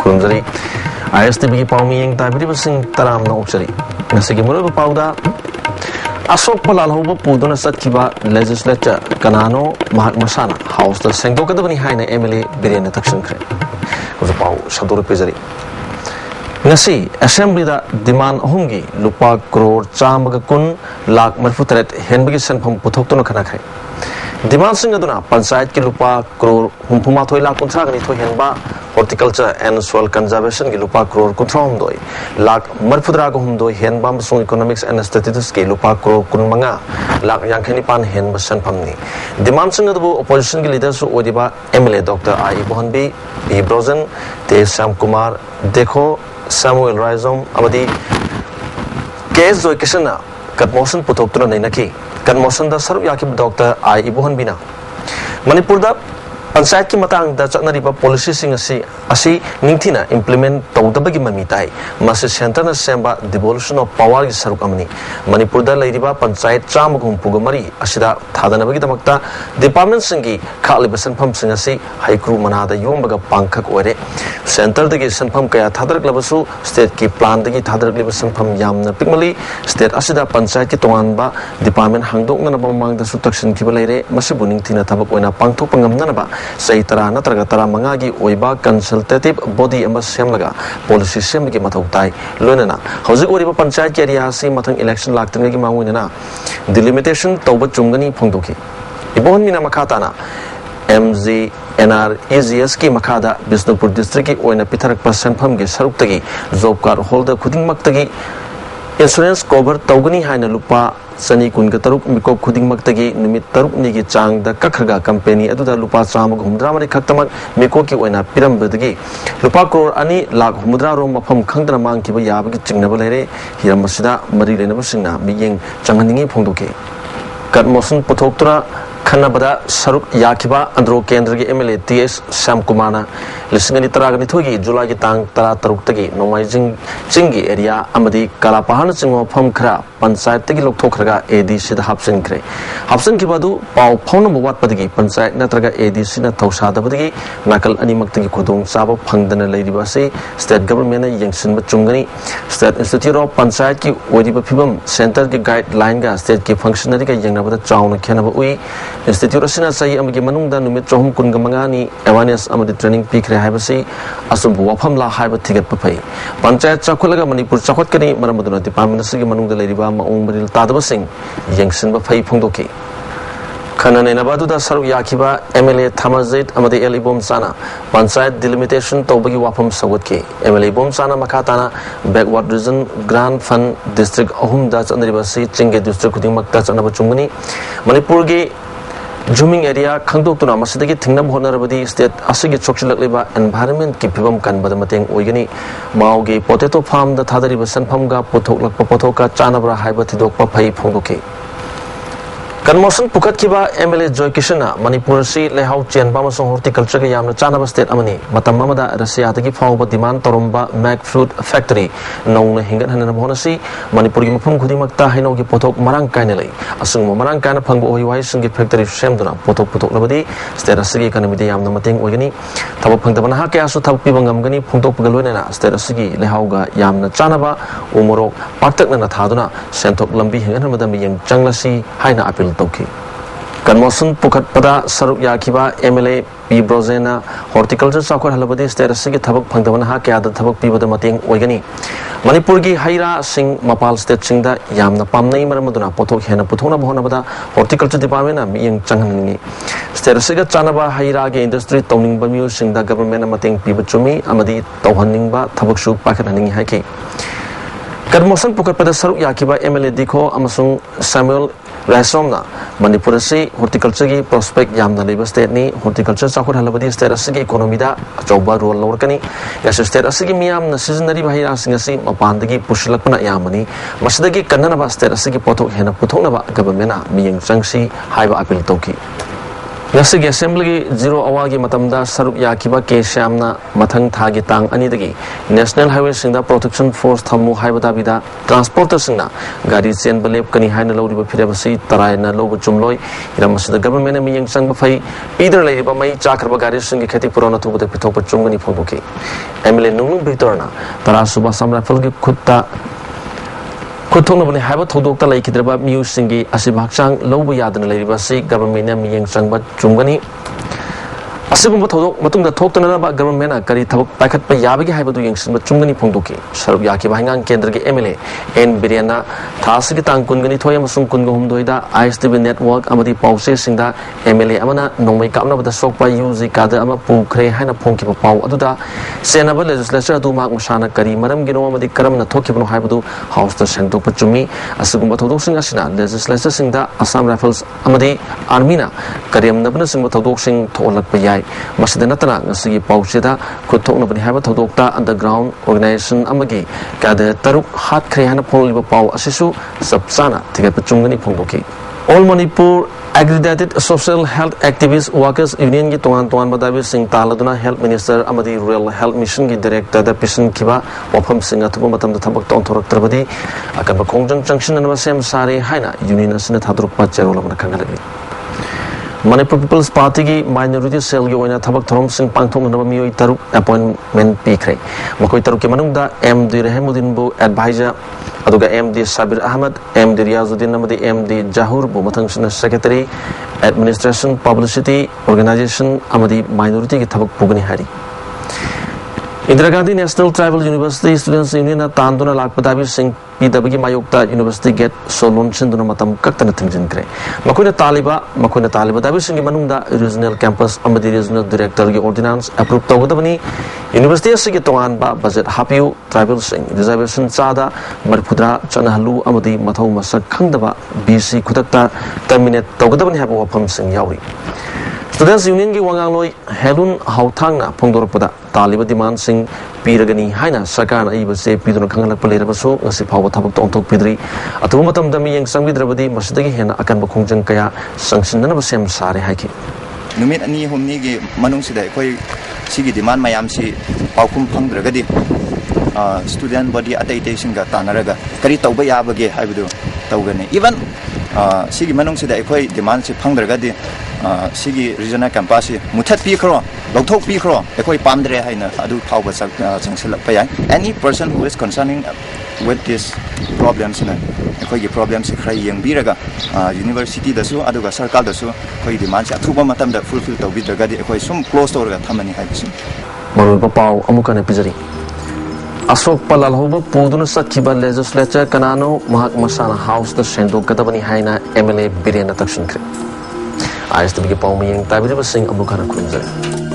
खुरुमजरी ISTV पाउमी young ताबिरी busing तराम ना उचरी नसिगी मुरब पाउदा Ashok पलालहोब पुदुना सत्किबा legislature कनानो Mahak मसाना house the सेंगदोकदबनी हाइना MLA villain तक्षनख्रे उज पाउ sador Pejari ngasi assembly da demand ahumgi lupa crore chamga kun lakh marfutret henbagi sanpham puthoktono khana khai demand sing aduna panchayat ki lupa crore humphuma thoi lakh kunthra gani thoi henba horticulture and soil conservation ki lupa crore kunthrom doi lakh marfutra ko humdoi henba masung economics and statistics ki lupa crore kun manga lakh yankhani pan henba sanpham ni demand sing adu opposition ki leader su odiba MLA Dr. I Bohanbi Ibrozen Te Sam Kumar Dekho Samuel Raizom amadi case joy kisana kat motion puthoktura nainaki kat motion da sarup yakib Dr. I Ibuhan bina Manipur da panchayat ki matang da chatnariba policy sing asi ningthina implement tawdabagi mamitai masi center na semba devolution of power gi saruk amani Manipur da leiriba panchayat chamagum pugamari asida thadanabagi damakta department singi khali basan pham sing asi haikru manada yombaga pangkhak ore center dagi sanpham kaya thadrak labasu state ki plan dagi thadrak liba sanpham yamna pikmali state asida panchayat ki tonganba department hangdok na bamang da su takshin ki balaire masi buning thina thabak oina pangthok pangamna ba sei tara natraga tara mangagi oiba consultative body amba semlaga policy semgi mathau tai loinana hojik oriba panchayat ki area si mathang election laktang gi manguina delimitation tawba chungani phongdoki ibon mina makata na MGNR AGS ki makada Bisnupur district ki oina pitharak sanpham ge saruk tagi job card holder khuding maktagi insurance cover tawgani haina lupa sani kun ga taruk mikop khuding maktagi nimit taruk ni gi chang da kakhrga company aduda lupa cham humdra mari khaktamak miko ki oina piram badagi lupa crore ani lakh humdra rom mafam khangdana mang ki ba yab gi chingnaba lere hiram masida mari lenaba singna miyeng changhaningi phongdoke kat motion puthoktura Khanabada Saruk Yakiba Andro Kendra ki MLA TS Sam Kumana Lisingani Taragani Thogi July ki tang tara taruk tagi Nomaijing Chingi area amadi Kalapahana Chingo Pham Khra Panchayat tagi lok thokraga ADC da hapsen kre hapsen ki badu pau phone mawat padagi panchayat natraga ADC na thawsada badagi nakal ani maktagi khudong saba phangdana leiriba se state government na yengsin ba chungani state institute of panchayat ki odiba phibam center ki guideline ga state ki functionary ga yengna bada chawna khenaba ui institute asina sai amagi manungda numit chahum kun ga mangani awareness amadi training pikre haibasi asumbu wafam la haiba thigat pa phai panchayat chakhulaga manipur chakhot kani maramaduna department asigi manungda leiriba maung baril tadaba sing yengsin ba phai phongdoki Khanane Nabadu da Saru Yakiba MLA Thamazit Amadi El Ibom Sana Panchayat delimitation Tobagi Wapam Sawatki MLA Ibom Sana Makatana Backward Region Grand Fund District Ahum Dats Anribasi Chinge District Kuding Maktats Anabachungani Manipur gi Zooming area Kangdok Tuna Masidagi Tingnam Honorabadi State Asigi Chokshilakliba Environment ki phibam kan badamateng oigani Maugi Potato Farm da Thadari Basan Phamga Pothok Lakpa Pothoka Chanabra Haiba Thidokpa Phai Phongdoki Conmotion Pukat Kiba MLA Joy Kishana Manipur si Lehau Chen Bamasong Horticulture ki yamna chanaba state amani matam mamada Russia tagi fawba demand toromba Mac Fruit Factory nong hingan hanana bonasi Manipur gi mafum khudimakta haino gi pothok marang kaina lei asung marang kaina phangbo oi wai sung gi factory semduna pothok labadi state asigi economy de yamna mateng oigani thaba phangdabana ha kya su thab pibangam gani phungtok pagalwena state asigi lehau ga yamna chanaba umorok partak na thaduna senthok lambi hingan hanada mi yang changlasi haina appeal Toki. Conmotion Pukat Pada Saruk Yakiba MLA P. Brozena Horticulture Sakor Halabadi State Tabak Pangdavan Haka the Tabak Piba the Mating Oigani Manipurgi Haira Singh Mapal State Singda Yamna Pamna Maramaduna Potok Hena Putona Bonabada Horticulture Department Ming Changhani State Chanaba Haira Industry Toning Bamu Sing the government Mating Piba Chumi Amadi Tohaningba Tabakshu Pakananing Haki Conmotion Pukat Pada Saruk Yakiba MLA Diko Amasung Samuel Rasomna Manipur si horticulture ki prospect yamna leba state ni horticulture chakhor halabadi state asigi economy da achauba role lorkani yas state asigi miyam na seasonary bahira singasi mapandagi pushilakna yamani masidagi kannana ba state asigi pothok hena puthokna ba government na miyang changsi haiba appeal toki Ngasi Assembly Zero Awagi Matamda Sarup Yakiba Keshamna Matang Thagi Tang Anidagi National Highway Sinda Protection Force Thamu Haibadabida Transporter Singna Gadi Sen Balep Kani Hina Lodi Pidabasi Tarayana Lobo Jumloy Ilamas the government and Miyang Sang Bafai either lay by my Chakra Gadi Singi Kati Purana to the Pitopa Chungani Pondoki Emily Nunu Bitorna Tarasuba Samra Fulgi Kutta Kutong have a Todokta Lake Draba Musingi Asibakchang Lobo Yadan Lady government and Miyang Sangba Jungani Asibum Matung talked about government Kari Packet by Yabagi have to Yanks but Chungani Pondoki Sarabaki Bangan Kendra Emily and Biriana Tasikitan Kungani Toyamasum Kungum Doida ISTV Network Amadi Pauses in the Emily Amana no make up with the soap by Yuzi Kada Ama Pukre Hana Ponki Pau Aduda Senaba legislature to Mark Mashana Kari Madam Gino Amadi Karam Tokibo Habadu House the Sento Pachumi Asugumba Todosing Asina legislature sing the Assam Rifles Amadi Armina Kariam Nabanasing Todosing to Olak Payai Masadanatana Nasi Pausida could talk about have a Todokta underground organization Amagi Kada Taruk Hat Kriana Poliba Pau Asisu Sapsana to get Pachungani Pondoki. All Manipur Accredited Social Health Activist Workers Union Tuan Badavi Singh Taladuna Health Minister Amadi Rural Health Mission Director the Pisan Kiba Wapam Singh Atumatam the Tabak Tontor Trabadi Akaba Kongjang Junction and Vasem Sari Haina Union Senate Hadruk Pacherola Kangali. Manipur People's Party minority cell Yoina Tabak Thompson Pantong Nabami Taruk appointment Pikre. Makoi Taruki Manunda MD Rahemudinbu advisor Aduga MD Sabir Ahmad, MD Riazuddin Namadi, MD Jahur Bumatang Secretary, Administration, Publicity, Organization, Amadi Minority Tabak Pugani Hari. Indira Gandhi National Tribal University Students Union Tanduna Lakpadavi Singh PWG Mayukta University get Solon Sinduna Matam Kaktan Timjinkre. Makuna Taliba Davi Singh Manunda Regional Campus Amadi Regional Director Ordinance approved Togodavani University Sigitoan Ba Budget Hapiu Tribal Singh Reservation Sada Marpudra Chanahalu Amadi Matau Masak Kandava BC Kutakta Terminate Togodavani Habu Wapam Singh Yauri. Students Union ki Wangangloi Helun Hautangna Pongdoropada Taliba demand Singh Piragani Haina Sakana Ibase Piduna Kangala Palerabaso Nasipawa Tabak Tontok Pidri Atumatam Dami Yang Sangi Drabadi Masaki Hena Akan Bakongjan Kaya Sanction Nabasem Sari Haki. Numit Ani Humnigi Manungsida Koi Sigi demand Mayamsi Paukum Pangragadi student body attention got Tanaraga Karita Bayabagi Habidu Togani. Even Sigi Manungsida Koi demands Pangragadi Sigi regional campus Mutat Picro, Lotok Picro, Ekoi Pandre Haina, Adu Power Sanksila. Any person who is concerning with these problems, Ekoi problems, Krayang Biraga, University the Su, Aduga Circle the Su, Koi demands a Tuba that fulfilled the Vidagadi, Ekoi some close to Tamani Habisu. Pau Amukan Epizari Asok Palalhoba Puduna Sakiba legislature Kanano Mahak Masana House the Sendo Katabani Haina MLA Biriana Takshin ISTV Manipuri Tabiri Singh Abukana Kunzari.